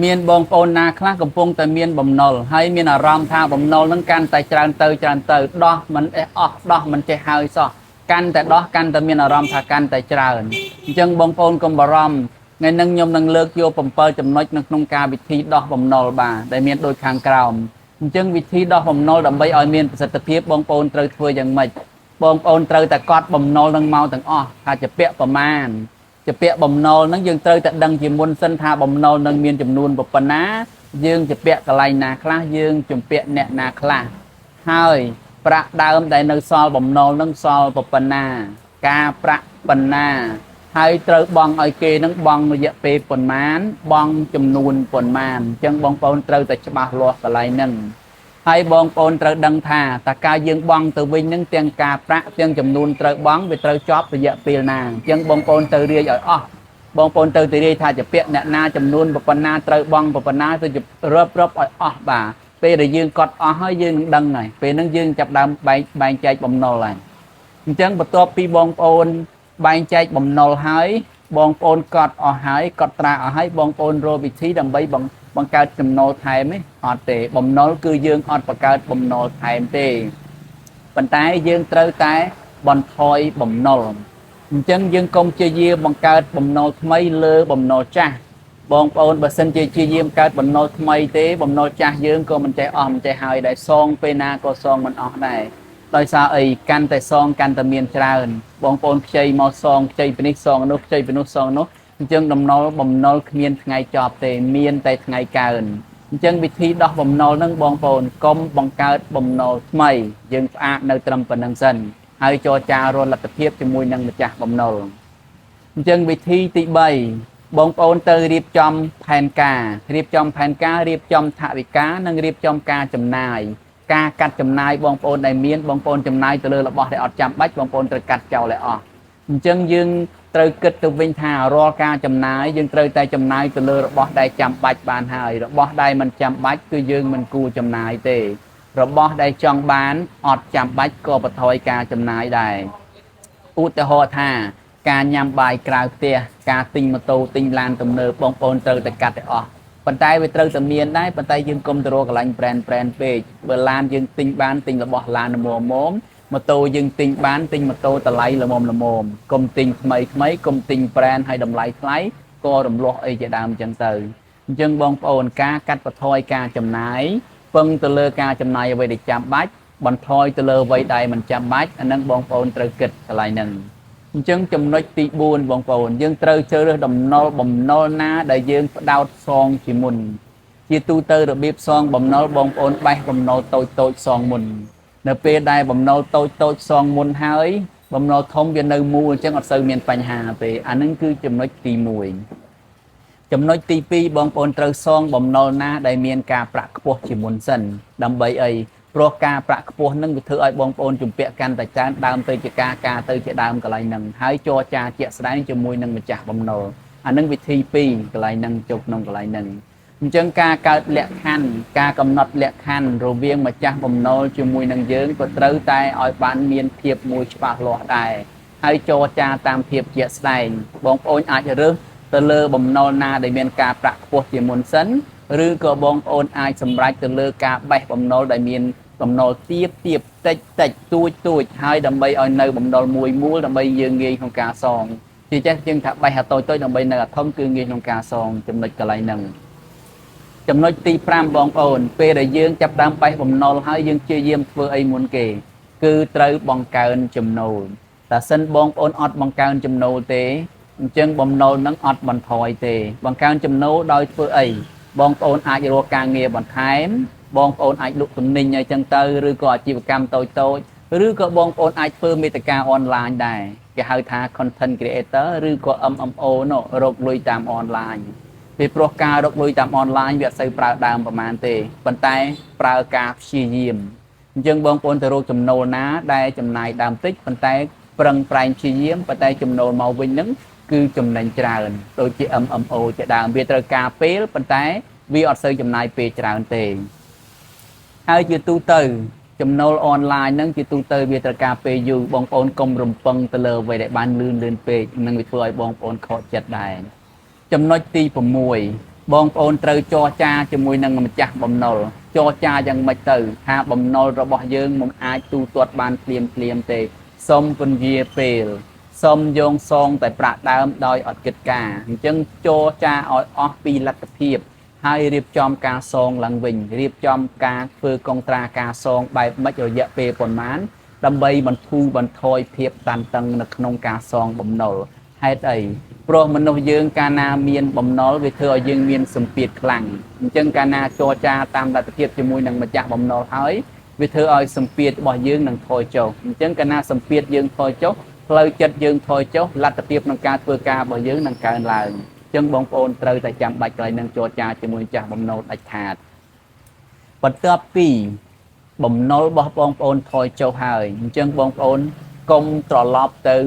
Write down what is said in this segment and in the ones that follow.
មានបងប្អូនណាខ្លះកំពុងតែមានបំណុលហើយមានអារម្មណ៍ថាបំណុលនឹងកាន់តែច្រើនទៅដោះមិនអស់ដោះមិនចេះហើយសោះកាន់តែដោះកាន់តែមានអារម្មណ៍ថាកាន់តែច្រើនអញ្ចឹងបងប្អូនកុំបារម្ភថ្ងៃនេះខ្ញុំនឹងលើកយក7ចំណុចនៅក្នុងការវិធីដោះបំណុលបាទដែលមានដូចខាងក្រោមអញ្ចឹងវិធីដោះបំណុលដើម្បីឲ្យមានប្រសិទ្ធភាពបងប្អូនត្រូវធ្វើយ៉ាងម៉េចបងប្អូនត្រូវតែកត់បំណុលនឹងមកទាំងអស់ថាជាពាក្យប្រមាណជាពាក្យបំណុលនឹងយើងត្រូវតែដឹងជាមុនសិនថាបំណុលនឹងមានចំនួនប៉ុណ្ណាយើងជាពាក្យកន្លែងណាខ្លះយើងជំពាក់អ្នកណាខ្លះហើយប្រាក់ដើមដែលនៅសល់បំណុលនឹងសល់ប៉ុណ្ណាការប្រាក់ប៉ុណ្ណាហើយត្រូវបង់ឲ្យគេនឹងបង់រយៈពេលប៉ុន្មានបង់ចំនួនប៉ុន្មានអញ្ចឹងបងប្អូនត្រូវតែច្បាស់លាស់កន្លែងហ្នឹងហើយបងប្អូនត្រូវដឹងថាតើការយើងបង់ទៅវិញនឹងទាំងការប្រាក់ទាំងចំនួនត្រូវបង់វាត្រូវចប់រយៈពេលណាអញ្ចឹងបងប្អូនទៅរាយឲ្យអស់បងប្អូនទៅរាយថាជាពាក្យអ្នកណាចំនួនប៉ុណ្ណាត្រូវបង់ប៉ុណ្ណាទៅរាប់ឲ្យអស់បាទពេលដែលយើងកត់អស់ហើយយើងនឹងដឹងហើយពេលហ្នឹងយើងចាប់ដើមបែងចែកបំណុលហើយអញ្ចឹងបន្ទាប់ពីបងប្អូនបែងចែកបំណុលហើយបងប្អូនកត់អស់ហើយកត់ត្រាអស់ហើយបងប្អូនរកវិធីដើម្បីបង្កើតចំណូលថែមទេអត់ទេបំណុលគឺយើងអត់បង្កើតបំណុលថែមទេប៉ុន្តែយើងត្រូវតែបន្ថយបំណុលអញ្ចឹងយើងកុំជាយាមបង្កើតបំណុលថ្មីលើបំណុលចាស់បងប្អូនបើសិនជាយាមកើតបំណុលថ្មីទេបំណុលចាស់យើងក៏មិនចេះអស់មិនចេះហើយដែរសងពេលណាក៏សងមិនអស់ដែរដោយសារអីកាន់តែសងកាន់តែមានច្រើនបងប្អូនខ្ចីមកសងខ្ចីពីនេះសងនោះខ្ចីពីនោះសងនោះអញ្ចឹងបំណុលគ្មានថ្ងៃចប់ទេមានតែថ្ងៃកើនអញ្ចឹងវិធីដោះបំណុលនឹងបងប្អូនកុំបង្កើតបំណុលថ្មីយើងផ្អាកនៅត្រឹមប៉ុណ្្នឹងសិនហើយចរចារលទ្ធភាពជាមួយនឹងម្ចាស់បំណុលអញ្ចឹងវិធីទី3បងប្អូនទៅរៀបចំផែនការរៀបចំថវិកានិងរៀបចំការចំណាយការកាត់ចំណាយបងប្អូនដែលមានបងប្អូនចំណាយទៅលើរបស់ដែលអត់ចាំបាច់បងប្អូនត្រូវកាត់ចោលឲ្យអស់អញ្ចឹងយើងត្រូវគិតទៅវិញថារាល់ការចំណាយយើងត្រូវតែចំណាយទៅលើរបស់ដែលចាំបាច់បានហើយរបស់ដែលមិនចាំបាច់គឺយើងមិនគួរចំណាយទេរបស់ដែលចង់បានអត់ចាំបាច់ក៏បន្ថយការចំណាយដែរឧទាហរណ៍ថាការញ៉ាំបាយក្រៅផ្ទះការទិញម៉ូតូទិញឡានទំនើបបងប្អូនត្រូវតែកាត់ឲ្យអស់ប៉ុន្តែវាត្រូវតែមានដែរប៉ុន្តែយើងកុំទៅរកកន្លែងប្រេនពេកបើឡានយើងទិញបានទិញរបស់ឡានល្មមម៉ូតូយើងទិញបានទិញម៉ូតូតម្លៃល្មមកុំទិញថ្មីកុំទិញប្រេនឲ្យតម្លៃថ្លៃក៏រំលោះអីជាដើមអញ្ចឹងទៅអញ្ចឹងបងប្អូនការកាត់បន្ថយការចំណាយពឹងទៅលើការចំណាយអ្វីដែលចាំបាច់បន្ថយទៅលើអ្វីដែលមិនចាំបាច់អានឹងបងប្អូនត្រូវគិតកន្លែងហ្នឹងអញ្ចឹងចំណុចទី4បងប្អូនយើងត្រូវជ្រើសរើសបំណុលណាដែលយើងផ្ដោតសងជាមុនជាទូទៅរបៀបសងបំណុលបងប្អូនបេះបំណុលតូចសងមុននៅពេលដែលបំណុលតូចសងមុនហើយបំណុលធំវានៅមូលអញ្ចឹងអត់សូវមានបញ្ហាទេអានឹងគឺចំណុចទី1ចំណុចទី2បងប្អូនត្រូវសងបំណុលណាដែលមានការប្រាក់ខ្ពស់ជាមុនសិនដើម្បីអីព្រោះការប្រាក់ខ្ពស់នឹងវាធ្វើឲ្យបងប្អូនជំពាក់កាន់តែច្រើនដើមទៅជាការទៅជាដើមកន្លែងហ្នឹងហើយចរចាជាក់ស្ដែងជាមួយនឹងម្ចាស់បំណុលអានឹងវិធី2កន្លែងហ្នឹងជុំក្នុងកន្លែងហ្នឹងអញ្ចឹងការកើតលក្ខខណ្ឌការកំណត់លក្ខខណ្ឌរវាងម្ចាស់បំណុលជាមួយនឹងយើងក៏ត្រូវតែឲ្យបានមានភាពមួយច្បាស់លាស់ដែរហើយចរចាតាមភាពជាក់ស្ដែងបងប្អូនអាចរើសទៅលើបំណុលណាដែលមានការប្រាក់ខ្ពស់ជាមុនសិនឬក៏បងប្អូនអាចសម្រេចទៅលើការបេះបំណុលដែលមានបំណុលទាបតិចទួចហើយដើម្បីឲ្យនៅបំណុលមួយមូលដើម្បីយើងងាយក្នុងការសងជាចេះជាងថាបេះអាតូចដើម្បីនៅអាធំគឺងាយក្នុងការសងចំណុចកន្លែងហ្នឹងចំណុចទី5បងប្អូនពេលដែលយើងចាប់ដើមបេះបំណុលហើយយើងព្យាយាមធ្វើអីមុនគេគឺត្រូវបង្កើនចំណូលតែសិនបងប្អូនអត់បង្កើនចំណូលទេអញ្ចឹងបំណុលនឹងអត់បន្ថយទេបង្កើនចំណូលដោយធ្វើអីបងប្អូនអាចរកការងារបន្ថែមបងប្អូនអាចលក់ទំនិញអីចឹងទៅឬក៏អាជីវកម្មតូចឬក៏បងប្អូនអាចធ្វើមាតិកាអនឡាញដែរគេហៅថា content creator ឬក៏ MMO នោះរកលុយតាមអនឡាញពីព្រោះការរកលុយតាមអនឡាញវាអត់សូវប្រើដើមប្រហែលទេប៉ុន្តែប្រើការព្យាយាមអញ្ចឹងបងប្អូនទៅរកចំណូលណាដែលចំណាយដើមតិចប៉ុន្តែប្រឹងប្រែងព្យាយាមប៉ុន្តែចំណូលមកវិញហ្នឹងគឺចំណេញច្រើនដូចជា MMO ជាដើមវាត្រូវការពេលប៉ុន្តែវាអត់សូវចំណាយពេលច្រើនទេហើយជាទូទៅចំណូលអនឡាញហ្នឹងជាទូទៅវាត្រូវការពេលយូរបងប្អូនកុំរំពឹងទៅលើអ្វីដែលបានលឿនពេកនឹងវាធ្វើឲ្យបងប្អូនខកចិត្តដែរចំណុចទី6 បងប្អូនត្រូវចរចាជាមួយនឹងម្ចាស់បំណុលចរចាយ៉ាងម៉េចទៅថាបំណុលរបស់យើងមិនអាចទូទាត់បានភ្លាមទេសូមពន្យាពេលសូមយោងសងតែប្រាក់ដើមដោយអត់គិតការអញ្ចឹងចរចាឲ្យអស់ពីលទ្ធភាពហើយរៀបចំការសងឡើងវិញរៀបចំការធ្វើកុងត្រាការសងបែបម៉េចរយៈពេលប៉ុន្មានដើម្បីបន្ធូរបន្ថយភាពតានតឹងនៅក្នុងការសងបំណុលហេតុអីព្រោះមនុស្សយើងកាលណាមានបំណុលវាធ្វើឲ្យយើងមានសម្ពាធខ្លាំងអញ្ចឹងកាលណាចរចាតាមលទ្ធភាពជាមួយនឹងម្ចាស់បំណុលហើយវាធ្វើឲ្យសម្ពាធរបស់យើងនឹងថយចុះអញ្ចឹងកាលណាសម្ពាធយើងថយចុះផ្លូវចិត្តយើងថយចុះលទ្ធភាពក្នុងការធ្វើការរបស់យើងនឹងកើនឡើងអញ្ចឹងបងប្អូនត្រូវតែចាំបាច់កន្លែងនឹងចរចាជាមួយម្ចាស់បំណុលដាច់ខាតបន្ទាប់ពីបំណុលរបស់បងប្អូនថយចុះហើយអញ្ចឹងបងប្អូនកុំត្រឡប់ទៅ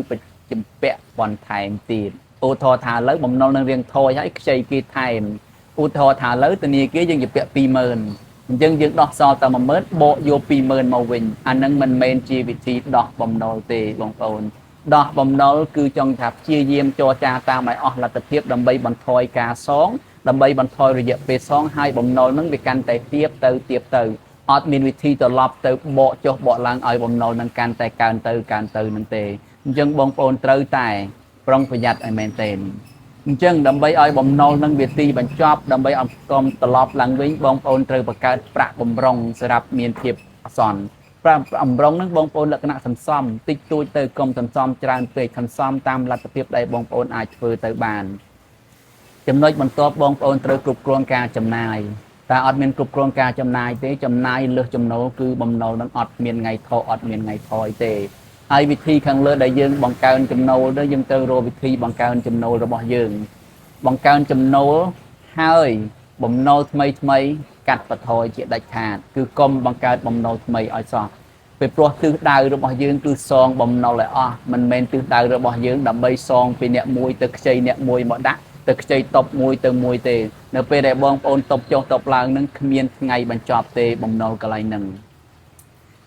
ចម្ពាក់បន្ថែមទៀតឧទាហរណ៍ថាឥឡូវបំណុលនឹងរៀងថយហើយខ្ចីគេថែមឧទាហរណ៍ថាឥឡូវធនាគារយើងជាពាក់ 20000 អញ្ចឹងយើងដោះសល់តែ 10000 បកយក 20000 មកវិញអានឹងមិនមែនជាវិធីដោះបំណុលទេបងប្អូនដោះបំណុលគឺចង់ថាព្យាយាមចរចាតាមឲ្យអស់លទ្ធភាពដើម្បីបន្ថយការសងដើម្បីបន្ថយរយៈពេលសងហើយបំណុលនឹងវាកាន់តែទៀបទៅអត់មានវិធីត្រឡប់ទៅបកចុះបកឡើងឲ្យបំណុលនឹងកាន់តែកើនទៅនឹងទេអញ្ចឹងបងប្អូនត្រូវតែប្រុងប្រយ័ត្នឲ្យមែនទែនអញ្ចឹងដើម្បីឲ្យបំណុលនឹងវាទីបញ្ចប់ដើម្បីឲ្យកុំត្រឡប់ឡើងវិញបងប្អូនត្រូវបង្កើតប្រាក់បំរុងសម្រាប់មានភាពអាសន្នប្រាក់បំរុងនឹងបងប្អូនលក្ខណៈសន្សំតិចតួចទៅកុំសន្សំច្រើនពេកសន្សំតាមលទ្ធភាពដែលបងប្អូនអាចធ្វើទៅបានចំណុចបន្ទាប់បងប្អូនត្រូវគ្រប់គ្រងការចំណាយតែអត់មានគ្រប់គ្រងការចំណាយទេចំណាយលើសចំណូលគឺបំណុលនឹងអត់មានថ្ងៃថយអត់មានថ្ងៃថយទេហើយវិធីខាងលើដែលយើងបង្កើនចំណូលទៅយើងត្រូវរកវិធីបង្កើនចំណូលរបស់យើងបង្កើនចំណូលហើយបំណុលថ្មីកាត់បន្ថយជាដាច់ខាតគឺកុំបង្កើតបំណុលថ្មីឲ្យសោះពេលព្រោះទិសដៅរបស់យើងគឺសងបំណុលឲ្យអស់មិនមែនទិសដៅរបស់យើងដើម្បីសងពីអ្នកមួយទៅខ្ចីអ្នកមួយមកដាក់ទៅខ្ចីតបមួយទៅមួយទេនៅពេលដែលបងប្អូនតបចុះតបឡើងនឹងគ្មានថ្ងៃបញ្ចប់ទេបំណុលកន្លែងហ្នឹង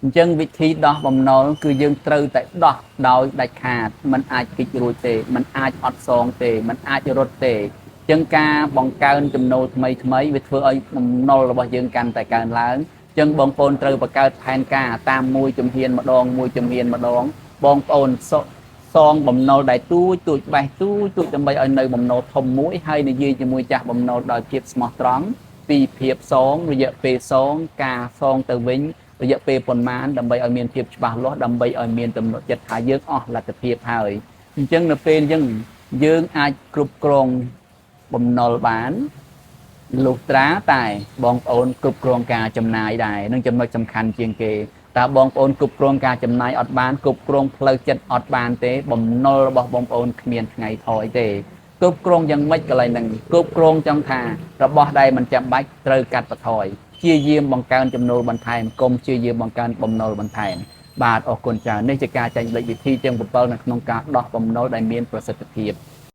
អញ្ចឹងវិធីដោះបំណុលគឺយើងត្រូវតែដោះដោយដាច់ខាតมันអាចគិតរួចទេมันអាចអត់សងទេมันអាចរត់ទេអញ្ចឹងការបង្កើនចំណូលថ្មីវាធ្វើឲ្យបំណុលរបស់យើងកាន់តែកើនឡើងអញ្ចឹងបងប្អូនត្រូវបង្កើតផែនការតាមមួយជំហានម្ដងបងប្អូនសងបំណុលដែលទូចបេះទូចដើម្បីឲ្យនៅបំណុលធំមួយហើយនិយាយជាមួយចាស់បំណុលដោយភាពស្មោះត្រង់ពីភាពសងរយៈពេលសងការសងទៅវិញរយៈពេលប៉ុន្មានដើម្បីឲ្យមានភាពច្បាស់លាស់ដើម្បីឲ្យមានទំនុកចិត្តថាយើងអស់លទ្ធភាពហើយអញ្ចឹងនៅពេលអញ្ចឹងយើងអាចគ្រប់គ្រងបំណុលបានលុះត្រាតែបងប្អូនគ្រប់គ្រងការចំណាយដែរនឹងចំណុចសំខាន់ជាងគេតើបងប្អូនគ្រប់គ្រងការចំណាយអត់បានគ្រប់គ្រងផ្លូវចិត្តអត់បានទេបំណុលរបស់បងប្អូនគ្មានថ្ងៃថយទេគ្រប់គ្រងយ៉ាងម៉េចកន្លែងហ្នឹងគ្រប់គ្រងចង់ថារបស់ដែលមិនចាំបាច់ត្រូវកាត់បន្ថយព្យាយាមបង្កើនចំណូលបន្ថែមកុំព្យាយាមបង្កើនបំណុលបន្ថែមបាទអរគុណច្រើននេះជាការចែករំលែកវិធីទាំង7នៅក្នុងការដោះបំណុលដែលមានប្រសិទ្ធភាព